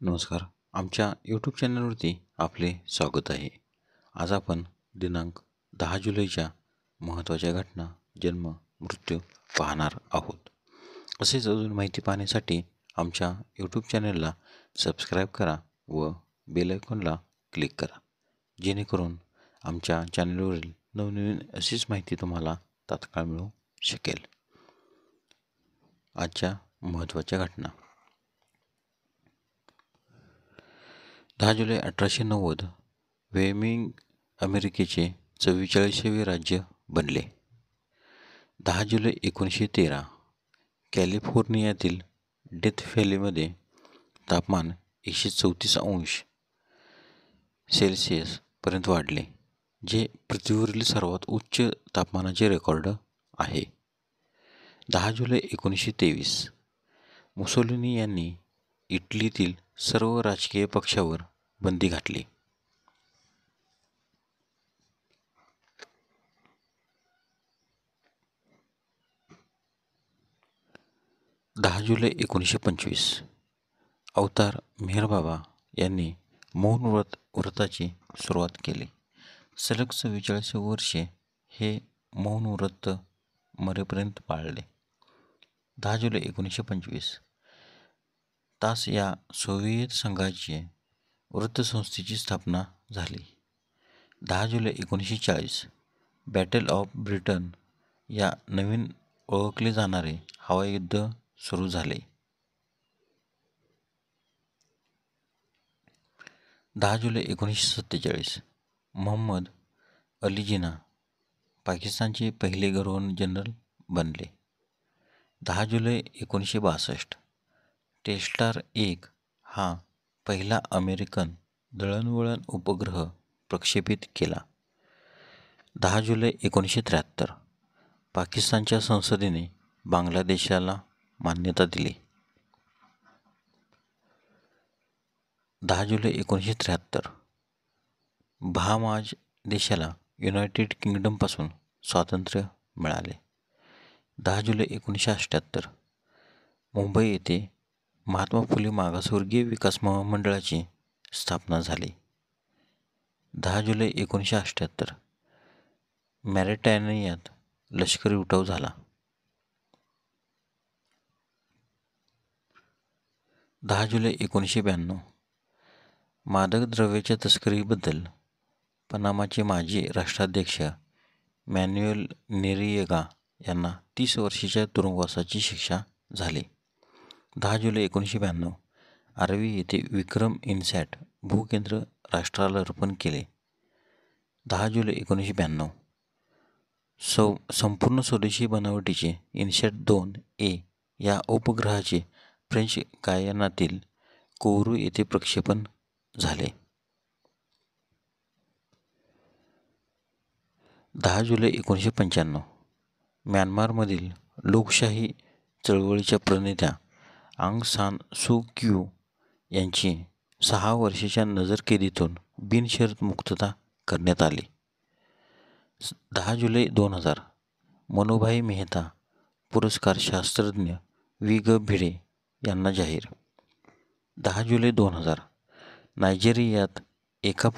नमस्कार. आमच्या यूट्यूब चॅनलवरती आपले स्वागत आहे. आज आपण दिनांक 10 जुलैच्या महत्त्वाच्या घटना, जन्म, मृत्यू पाहणार आहोत. असेच अजून माहिती पाहण्यासाठी आमच्या यूट्यूब चॅनलला सबस्क्राईब करा व बेल आयकॉनला क्लिक करा, जेणेकरून आमच्या चॅनलवरील नवनवीन अशीच माहिती तुम्हाला तात्काळ मिळू शकेल. आजच्या महत्त्वाच्या घटना. 10 जुलै 1890 वेमिंग अमेरिकेचे 44वे राज्य बनले. 10 जुलै 1913 कॅलिफोर्नियातील डेथ व्हॅलीमध्ये तापमान 134 सेल्सिअस पर्यंत वाढले, जे पृथ्वीवरील सर्वात उच्च तापमानाचे रेकॉर्ड आहे. 10 जुलै 1923 मुसोलिनी यांनी इटलीतील सर्व राजकीय पक्षावर बंदी घातली. 10 जुलै 1925 अवतार मेहरबाबा यांनी मौन व्रताची सुरुवात केली. सलग 44 वर्षे हे मौन व्रत मरेपर्यंत पाळले. 10 जुलै 1925 तास या सोव्हिएत संघाचे वृत्तसंस्थेची स्थापना झाली. 10 जुलै 1940 बॅटल ऑफ ब्रिटन या नवीन ओळखले जाणारे हवाई युद्ध सुरू झाले. 10 जुलै 1947 मोहम्मद अली जिना पाकिस्तानचे पहिले गव्हर्नर जनरल बनले. 10 जुलै 1962 टेस्टार 1 हा पहिला अमेरिकन दळणवळण उपग्रह प्रक्षेपित केला. 10 जुलै 1973 पाकिस्तानच्या संसदेने बांगलादेशाला मान्यता दिली. 10 जुलै 1973 बहामाज देशाला युनायटेड किंगडमपासून स्वातंत्र्य मिळाले. 10 जुलै 1978 मुंबई येथे महात्मा फुले मागासवर्गीय विकास महामंडळाची स्थापना झाली. 10 जुलै 1978 मॉरिटानियात लष्करी उठाव झाला. 10 जुलै 1992 मादक द्रव्याच्या तस्करीबद्दल पनामाचे माजी राष्ट्राध्यक्ष मॅन्युएल नोरिएगा यांना 30 वर्षाच्या तुरुंगवासाची शिक्षा झाली. 10 जुलै 1992 आर्वी येथे विक्रम इन्सॅट भूकेंद्र राष्ट्राला अर्पण केले. 10 जुलै 1992 संपूर्ण स्वदेशी बनावटीचे इन्सॅट-2A या उपग्रहाचे फ्रेंच गायानातील कोउरू येथे प्रक्षेपण झाले. 10 जुलै 1995 म्यानमारमधील लोकशाही चळवळीच्या प्रणेत्या आंग सान सू क्यू यांची 6 वर्षाच्या नजरकैदेतून बिनशर्त मुक्तता करण्यात आली. 10 जुलै 2000 मनोभाई मेहता पुरस्कार शास्त्रज्ञ वि. ग. भिडे यांना जाहीर. 10 जुलै 2000 नायजेरियात एका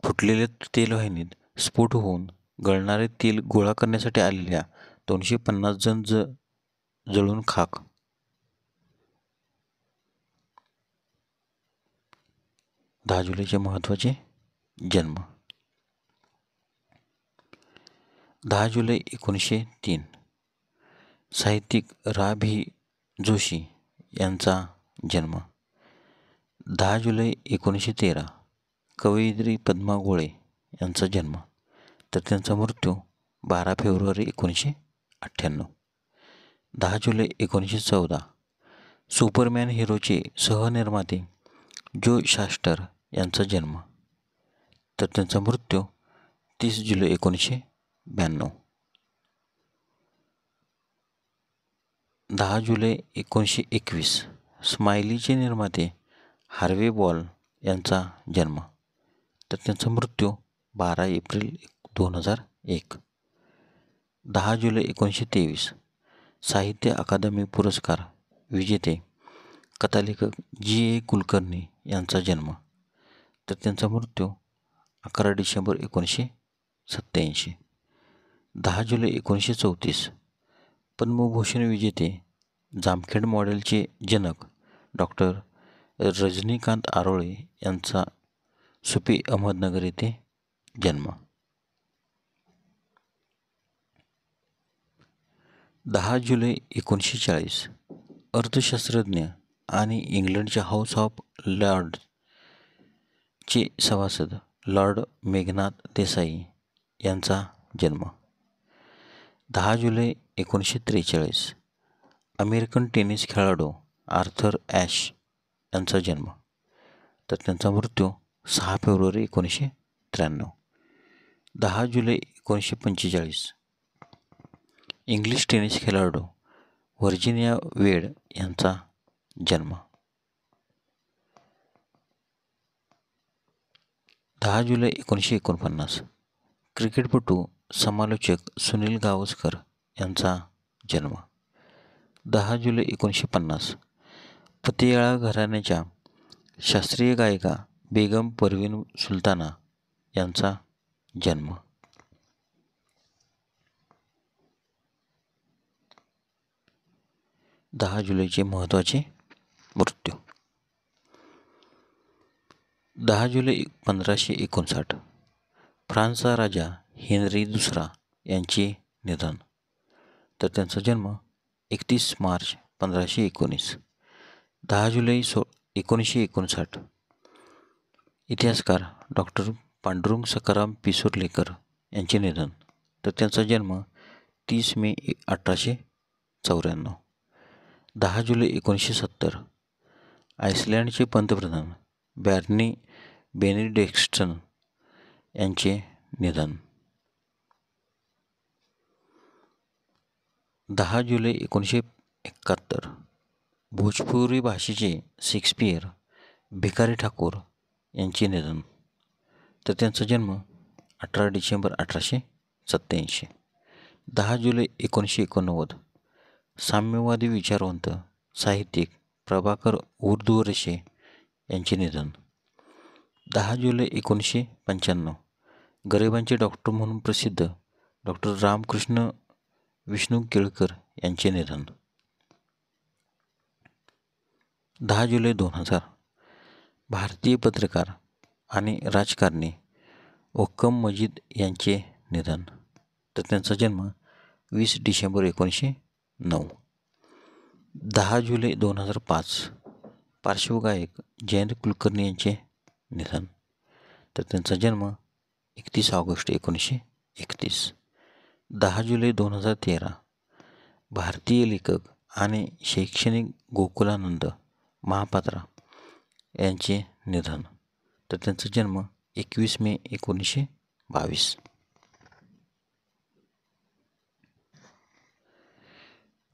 फुटलेल्या तेलवाहिनीत स्फोट होऊन गळणारे तेल गोळा करण्यासाठी आलेल्या 250 जण जळून खाक. 10 जुलैचे महत्त्वाचे जन्म. 10 जुलै 1903 साहित्यिक रा. भी. जोशी यांचा जन्म. 10 जुलै 1913 कवयित्री पद्मा गोळे यांचा जन्म, तर त्यांचा मृत्यू 12 फेब्रुवारी 1998. 10 जुलै 1914 सुपरमॅन हिरोचे सहनिर्माते जो शास्टर यांचा जन्म, तर त्यांचा मृत्यू 30 जुलै 1992. 10 जुलै 1921 स्माइलीचे निर्माते हार्वे बॉल यांचा जन्म, तर त्यांचा मृत्यू 12 एप्रिल 2001. 10 जुलै 1923 साहित्य अकादमी पुरस्कार विजेते कथालेखक G.A. कुलकर्णी यांचा जन्म, तर त्यांचा मृत्यू 11 डिसेंबर 1987. 10 जुलै 1934 पद्मभूषण विजेते जामखेड मॉडेलचे जनक डॉक्टर रजनीकांत आरोळे यांचा सुपी अहमदनगर येथे जन्म. 10 जुलै 1940 अर्थशास्त्रज्ञ आणि इंग्लंडच्या हाऊस ऑफ लॉर्ड्सचे सभासद लॉर्ड मेघनाथ देसाई यांचा जन्म. 10 जुलै 1943 अमेरिकन टेनिस खेळाडू आर्थर ॲश यांचा जन्म, तर त्यांचा मृत्यू 6 फेब्रुवारी 1993. 10 जुलै 1945 इंग्लिश टेनिस खेळाडू व्हर्जिनिया वेड यांचा जन्म. 10 जुलै 1949 क्रिकेटपटू समालोचक सुनील गावस्कर यांचा जन्म. 10 जुलै 1950 पतियाळा घराण्याच्या शास्त्रीय गायिका बेगम परवीन सुलताना यांचा जन्म. 10 जुलैचे महत्त्वाचे मृत्यू. 10 जुलै 1559 फ्रान्सचा राजा हेनरी दुसरा यांचे निधन, तर त्यांचा जन्म 31 मार्च 1519. 10 जुलै 1959 इतिहासकार डॉक्टर पांडुरंग सखाराम पिसुर्लेकर यांचे निधन, तर त्यांचा जन्म 30 मे 1894. 10 जुलै 1970 आइसलँडचे पंतप्रधान बॅर्नी बेनिडिक्टसन यांचे निधन. 10 जुलै 1971 भोजपुरी भाषेचे शेक्सपियर भिकारी ठाकूर यांचे निधन, तर त्यांचा जन्म 18 डिसेंबर 1887. 10 जुलै 1989 साम्यवादी विचारवंत साहित्यिक प्रभाकर उर्दुरशे यांचे निधन. 10 जुलै 1995 गरिबांचे डॉक्टर म्हणून प्रसिद्ध डॉक्टर रामकृष्ण विष्णू केळकर यांचे निधन. 10 जुलै 2000 भारतीय पत्रकार आणि राजकारणी वक्कम मजीद यांचे निधन, तर त्यांचा जन्म 20 डिसेंबर 1909. 10 जुलै 2005 पार्श्वगायक जयंत कुलकर्णी यांचे निधन, तर त्यांचा जन्म 31 ऑगस्ट 1931. 10 जुलै 2013 भारतीय लेखक आणि शैक्षणिक गोकुलानंद महापात्रा यांचे निधन, तर त्यांचा जन्म 21 मे 1922.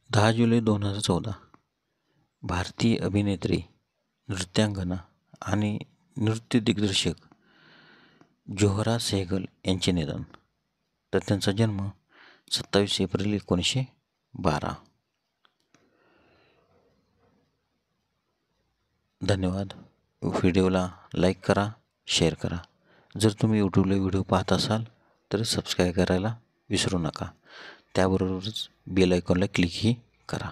10 जुलै 2014 भारतीय अभिनेत्री, नृत्यांगना आणि नृत्य दिग्दर्शक जोहरा सेहगल यांचे निधन, तर त्यांचा जन्म 27 एप्रिल 1912. धन्यवाद. व्हिडिओला लाईक करा, शेअर करा. जर तुम्ही यूट्यूबला व्हिडिओ पाहत असाल तर सबस्क्राईब करायला विसरू नका. त्याबरोबरच बेल आयकॉनला क्लिकही करा.